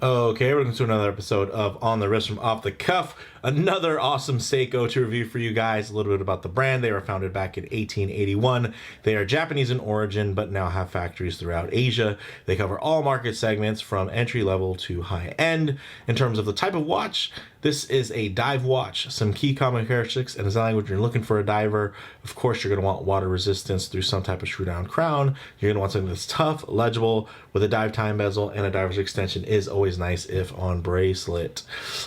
Okay, welcome to another episode of On the Wrist from Off the Cuff. Another awesome Seiko to review for you guys. A little bit about the brand. They were founded back in 1881. They are Japanese in origin, but now have factories throughout Asia. They cover all market segments from entry level to high end. In terms of the type of watch, this is a dive watch. Some key common characteristics and design when you're looking for a diver. Of course, you're going to want water resistance through some type of screw down crown. You're going to want something that's tough, legible, with a dive time bezel, and a diver's extension is always nice if on bracelet.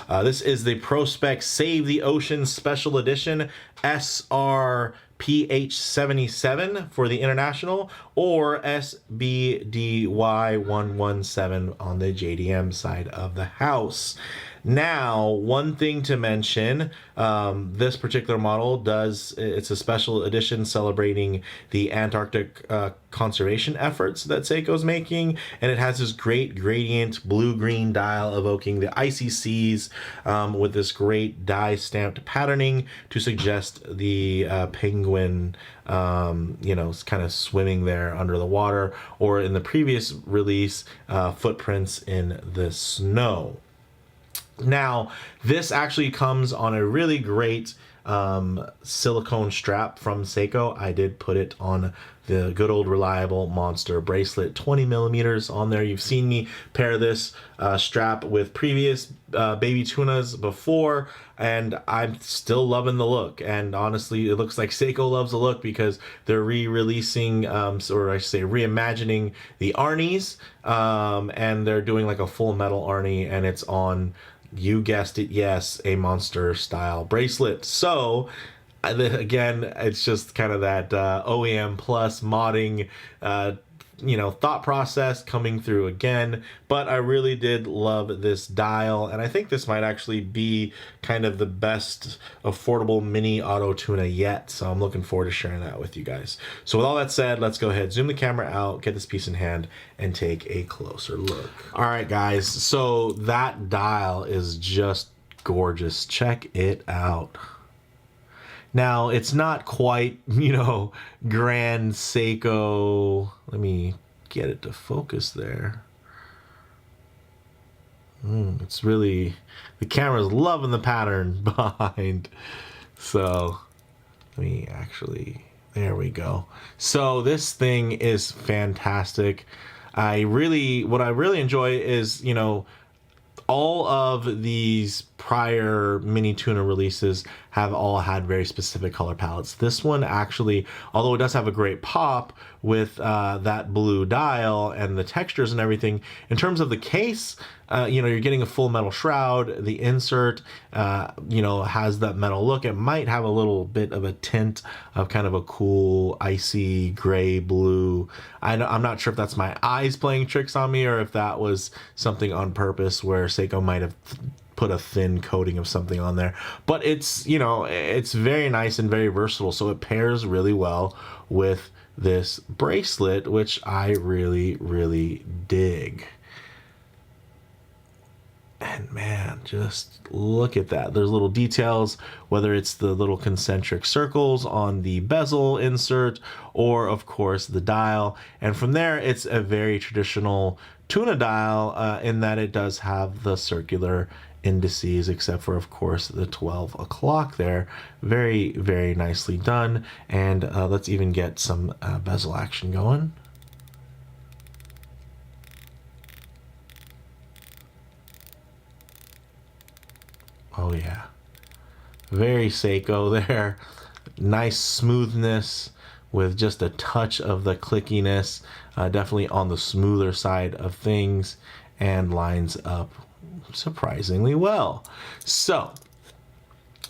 This is the Prospex Save the Ocean Special Edition SRPH77 for the international, or SBDY117 on the JDM side of the house. Now, one thing to mention, this particular model it's a special edition celebrating the Antarctic conservation efforts that Seiko's making, and it has this great gradient blue-green dial evoking the icy seas with this great dye-stamped patterning to suggest the penguin, kind of swimming there under the water, or in the previous release, footprints in the snow. Now, this actually comes on a really great silicone strap from Seiko. I did put it on the good old reliable monster bracelet, 20 millimeters on there. You've seen me pair this strap with previous baby tunas before, and I'm still loving the look. And honestly, it looks like Seiko loves the look because they're re-releasing, or I should say reimagining the Arnis, and they're doing like a full metal Arnie, and it's on, you guessed it, yes, a monster style bracelet. So again, it's just kind of that OEM plus modding thought process coming through again. But I really did love this dial, and I think this might actually be kind of the best affordable mini auto tuna yet, so I'm looking forward to sharing that with you guys. So with all that said, let's go ahead, zoom the camera out, get this piece in hand, and take a closer look. All right, guys, so that dial is just gorgeous. Check it out. Now, it's not quite, grand Seiko. Let me get it to focus there. It's really, the camera's loving the pattern behind. So, let me actually, there we go. So, this thing is fantastic. What I really enjoy is, all of these prior Mini-Tuna releases have all had very specific color palettes. This one actually, although it does have a great pop with that blue dial and the textures and everything, in terms of the case, you're getting a full metal shroud. The insert, has that metal look. It might have a little bit of a tint of kind of a cool icy gray blue. I'm not sure if that's my eyes playing tricks on me or if that was something on purpose where Seiko might have put a thin coating of something on there. But it's, it's very nice and very versatile, so it pairs really well with this bracelet, which I really, really dig. And man, just look at that. There's little details, whether it's the little concentric circles on the bezel insert or of course the dial. And from there, it's a very traditional tuna dial in that it does have the circular indices, except for of course the 12 o'clock there. Very, very nicely done. And let's even get some bezel action going. Oh yeah, very Seiko there. Nice smoothness with just a touch of the clickiness, definitely on the smoother side of things, and lines up surprisingly well. So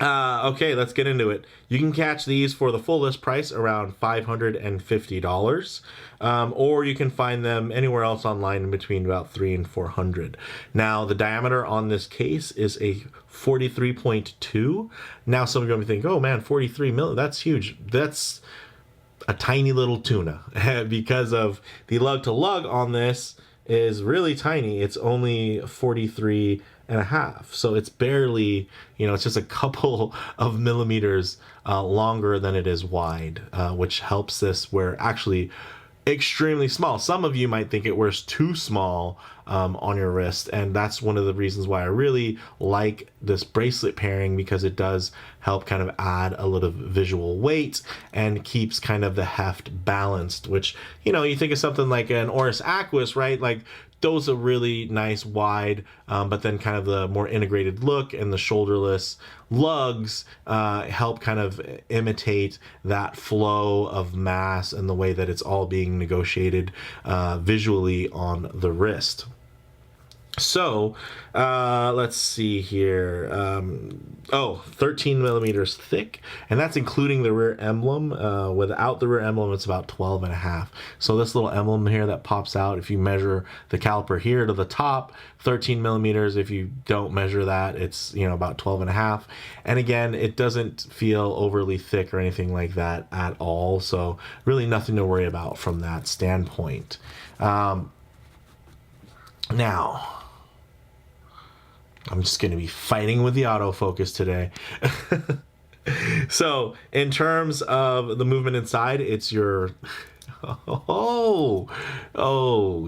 okay, let's get into it. You can catch these for the full list price around $550, or you can find them anywhere else online in between about $300 and $400. Now, the diameter on this case is a 43.2. Now, some of you are going to think, oh man, 43 mil, that's huge. That's a tiny little tuna because of the lug to lug on this is really tiny. It's only 43.5, so it's barely, it's just a couple of millimeters longer than it is wide, which helps this wear actually extremely small. Some of you might think it wears too small on your wrist. And that's one of the reasons why I really like this bracelet pairing, because it does help kind of add a little visual weight and keeps kind of the heft balanced, which, you know, you think of something like an Oris Aquis, right? Like those are really nice wide, but then kind of the more integrated look and the shoulderless lugs help kind of imitate that flow of mass and the way that it's all being negotiated visually on the wrist. So let's see here. 13 millimeters thick, and that's including the rear emblem. Without the rear emblem, it's about 12 and a half. So this little emblem here that pops out, if you measure the caliper here to the top, 13 millimeters. If you don't measure that, it's, you know, about 12 and a half. And again, it doesn't feel overly thick or anything like that at all. So really nothing to worry about from that standpoint. Now, I'm just going to be fighting with the autofocus today. So in terms of the movement inside, it's your... Oh,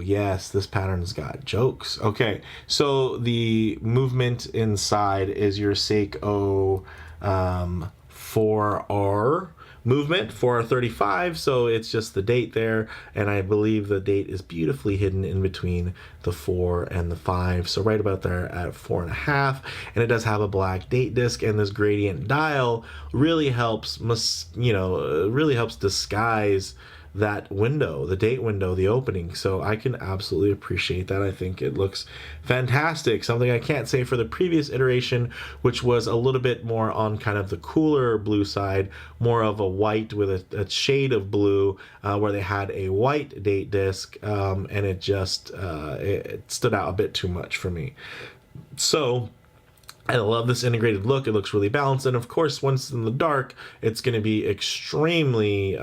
yes, this pattern's got jokes. Okay, so the movement inside is your Seiko 4R movement, 4R35, so it's just the date there, and I believe the date is beautifully hidden in between the 4 and the 5, so right about there at 4.5. And it does have a black date disc, and this gradient dial really helps, really helps disguise that window, the date window, the opening. So I can absolutely appreciate that. I think it looks fantastic. Something I can't say for the previous iteration, which was a little bit more on kind of the cooler blue side, more of a white with a shade of blue, where they had a white date disc, and it just it stood out a bit too much for me. So I love this integrated look. It looks really balanced. And of course, once in the dark, it's going to be extremely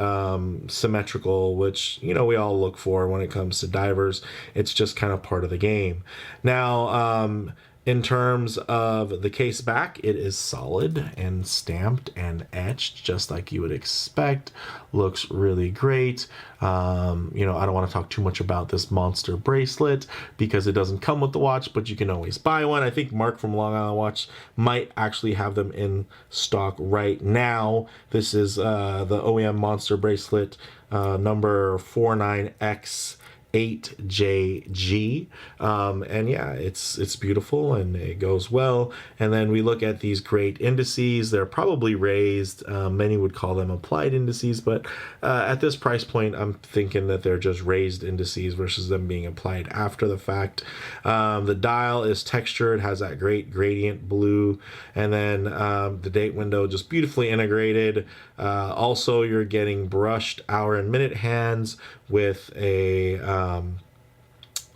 symmetrical, which, you know, we all look for when it comes to divers. It's just kind of part of the game. Now, in terms of the case back, it is solid and stamped and etched just like you would expect. Looks really great. You know, I don't want to talk too much about this monster bracelet because it doesn't come with the watch, but you can always buy one. I think Mark from Long Island Watch might actually have them in stock right now. This is the OEM monster bracelet number 49X 8JG, and yeah, it's beautiful and it goes well. And then we look at these great indices. They're probably raised, many would call them applied indices, but at this price point I'm thinking that they're just raised indices versus them being applied after the fact. The dial is textured, has that great gradient blue, and then the date window just beautifully integrated. Also, you're getting brushed hour and minute hands with a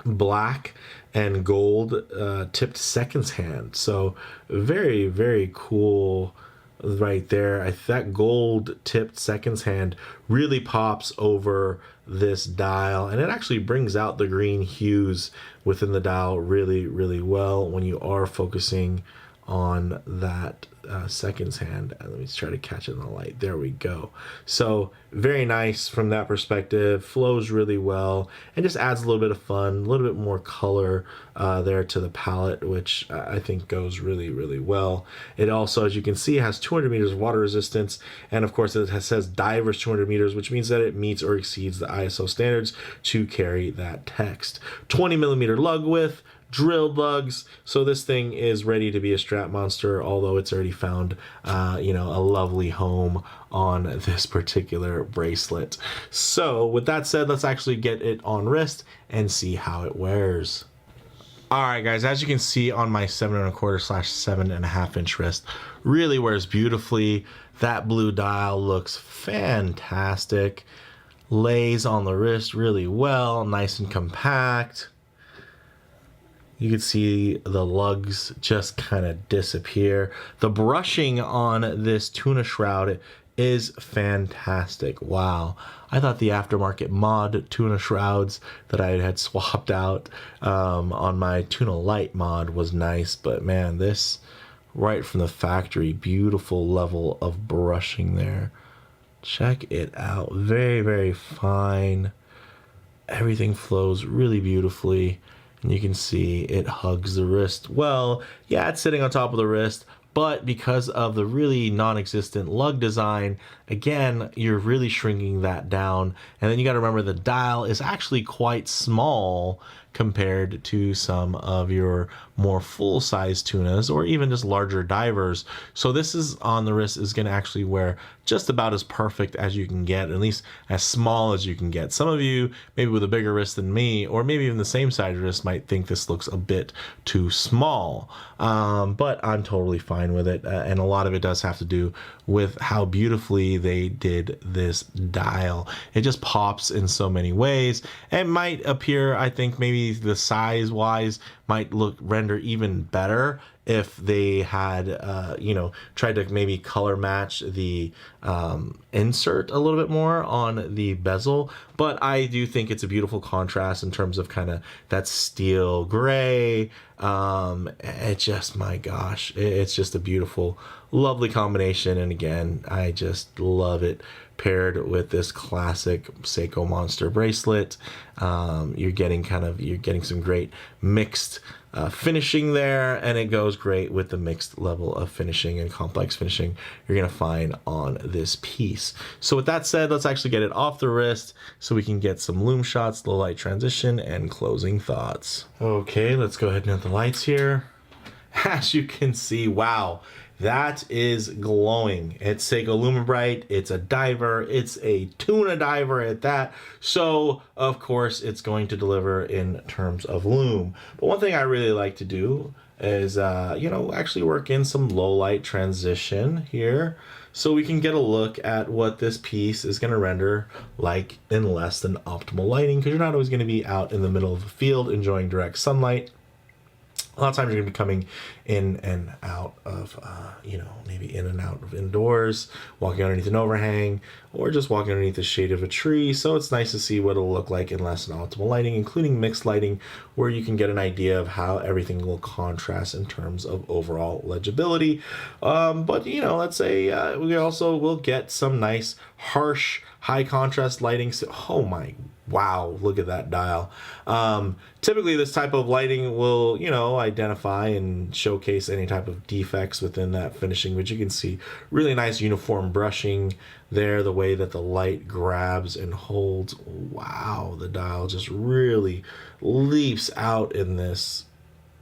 black and gold tipped seconds hand. So very, very cool right there. That gold tipped seconds hand really pops over this dial, and it actually brings out the green hues within the dial really, really well when you are focusing on that seconds hand. Let me try to catch it in the light. There we go. So very nice from that perspective. Flows really well and just adds a little bit of fun, a little bit more color there to the palette, which I think goes really, really well. It also, as you can see, has 200 meters of water resistance, and of course it says divers 200 meters, which means that it meets or exceeds the ISO standards to carry that text. 20 millimeter lug width, drilled lugs, so this thing is ready to be a strap monster, although it's already found you know, a lovely home on this particular bracelet. So with that said, let's actually get it on wrist and see how it wears. Alright guys, as you can see on my 7.25/7.5 inch wrist, really wears beautifully. That blue dial looks fantastic, lays on the wrist really well, nice and compact. You can see the lugs just kind of disappear. The brushing on this tuna shroud is fantastic. Wow. I thought the aftermarket mod tuna shrouds that I had swapped out on my tuna light mod was nice, but man, this right from the factory, beautiful level of brushing there. Check it out. Very, very fine. Everything flows really beautifully. And you can see it hugs the wrist well. Yeah, it's sitting on top of the wrist, but because of the really non-existent lug design, again, you're really shrinking that down. And then you got to remember the dial is actually quite small compared to some of your more full-size tunas or even just larger divers. So this is on the wrist is going to actually wear just about as perfect as you can get, at least as small as you can get. Some of you, maybe with a bigger wrist than me, or maybe even the same size wrist, might think this looks a bit too small. But I'm totally fine with it. And a lot of it does have to do with how beautifully they did this dial. It just pops in so many ways. It might appear, I think maybe the size wise might render even better if they had, tried to maybe color match the insert a little bit more on the bezel. But I do think it's a beautiful contrast in terms of kind of that steel gray. It just, my gosh, it's just a beautiful, lovely combination. And again, I just love it paired with this classic Seiko Monster bracelet. You're getting some great mixed finishing there, and it goes great with the mixed level of finishing and complex finishing you're gonna find on this piece. So with that said, let's actually get it off the wrist so we can get some Lume shots, low light transition, and closing thoughts. Okay, let's go ahead and hit the lights here. As you can see, wow, that is glowing. It's Seiko Lume Bright. It's a diver. It's a tuna diver at that. So, of course, it's going to deliver in terms of lume. But one thing I really like to do is, actually work in some low light transition here so we can get a look at what this piece is going to render like in less than optimal lighting, because you're not always going to be out in the middle of a field enjoying direct sunlight. A lot of times you're going to be coming in and out of, maybe in and out of indoors, walking underneath an overhang, or just walking underneath the shade of a tree. So it's nice to see what it'll look like in less than optimal lighting, including mixed lighting, where you can get an idea of how everything will contrast in terms of overall legibility. But let's say we also will get some nice, harsh, high contrast lighting. So, oh my, wow, look at that dial. Typically this type of lighting will, identify and showcase any type of defects within that finishing, but you can see really nice uniform brushing there, the way that the light grabs and holds. Wow, the dial just really leaps out in this.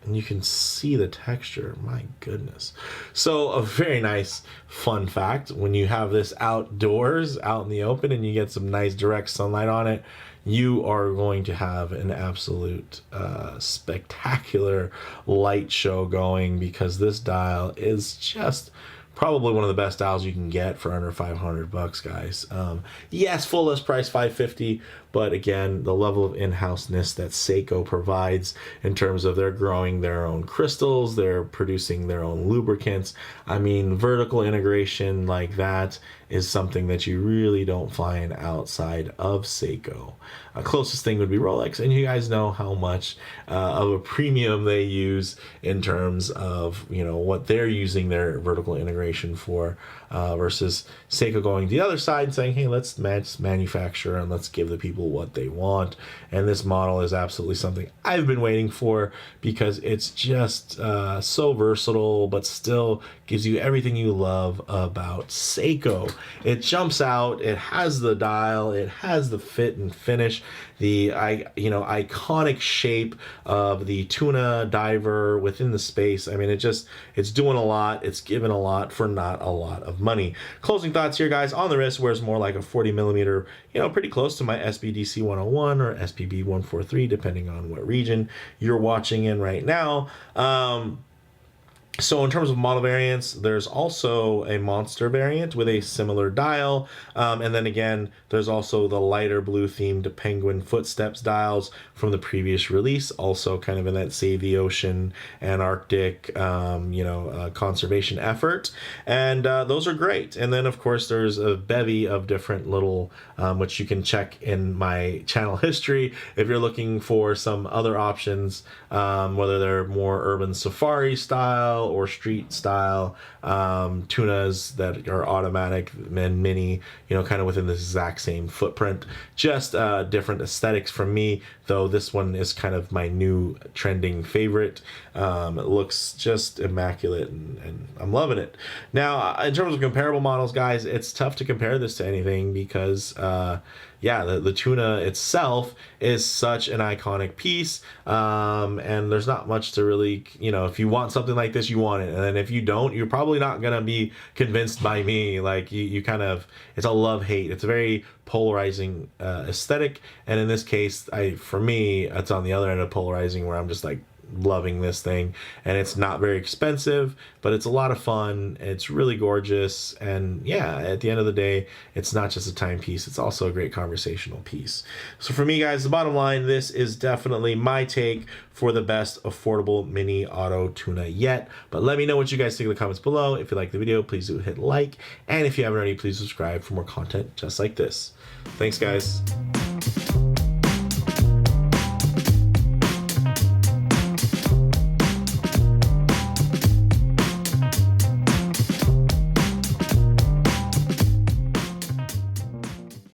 And you can see the texture, my goodness. So a very nice fun fact, when you have this outdoors, out in the open, and you get some nice direct sunlight on it, you are going to have an absolute spectacular light show going, because this dial is just probably one of the best dials you can get for under $500, guys. Yes, full list price $550, but again, the level of in-house-ness that Seiko provides in terms of they're growing their own crystals, they're producing their own lubricants. I mean, vertical integration like that is something that you really don't find outside of Seiko. Closest thing would be Rolex, and you guys know how much of a premium they use in terms of what they're using their vertical integration for, versus Seiko going the other side and saying, hey, let's manufacture and let's give the people what they want. And this model is absolutely something I've been waiting for, because it's just so versatile, but still gives you everything you love about Seiko. It jumps out, it has the dial, it has the fit and finish, the iconic shape of the tuna diver within the space. I mean, it's doing a lot, it's giving a lot for not a lot of money. Closing thoughts here, guys. On the wrist, wears more like a 40 millimeter, pretty close to my SBDC101 or SPB143, depending on what region you're watching in right now. So in terms of model variants, there's also a Monster variant with a similar dial. And then again, there's also the lighter blue themed Penguin Footsteps dials from the previous release, also kind of in that Save the Ocean, Antarctic, conservation effort. And those are great. And then, of course, there's a bevy of different little, which you can check in my channel history if you're looking for some other options, whether they're more urban safari style or street style tunas that are automatic and mini, you know, kind of within the exact same footprint. Just different aesthetics from me, though this one is kind of my new trending favorite. It looks just immaculate, and I'm loving it. Now, in terms of comparable models, guys, it's tough to compare this to anything because yeah, the tuna itself is such an iconic piece, and there's not much to really, you know, if you want something like this, you want it, and then if you don't, you're probably not gonna be convinced by me. Like you kind of, it's a love-hate. It's a very polarizing aesthetic, and in this case, for me, it's on the other end of polarizing, where I'm just like loving this thing. And it's not very expensive, but it's a lot of fun. It's really gorgeous, and yeah, at the end of the day, it's not just a timepiece, it's also a great conversational piece. So for me, guys, the bottom line, this is definitely my take for the best affordable mini auto tuna yet. But let me know what you guys think in the comments below. If you like the video, please do hit like, and if you haven't already, please subscribe for more content just like this. Thanks, guys.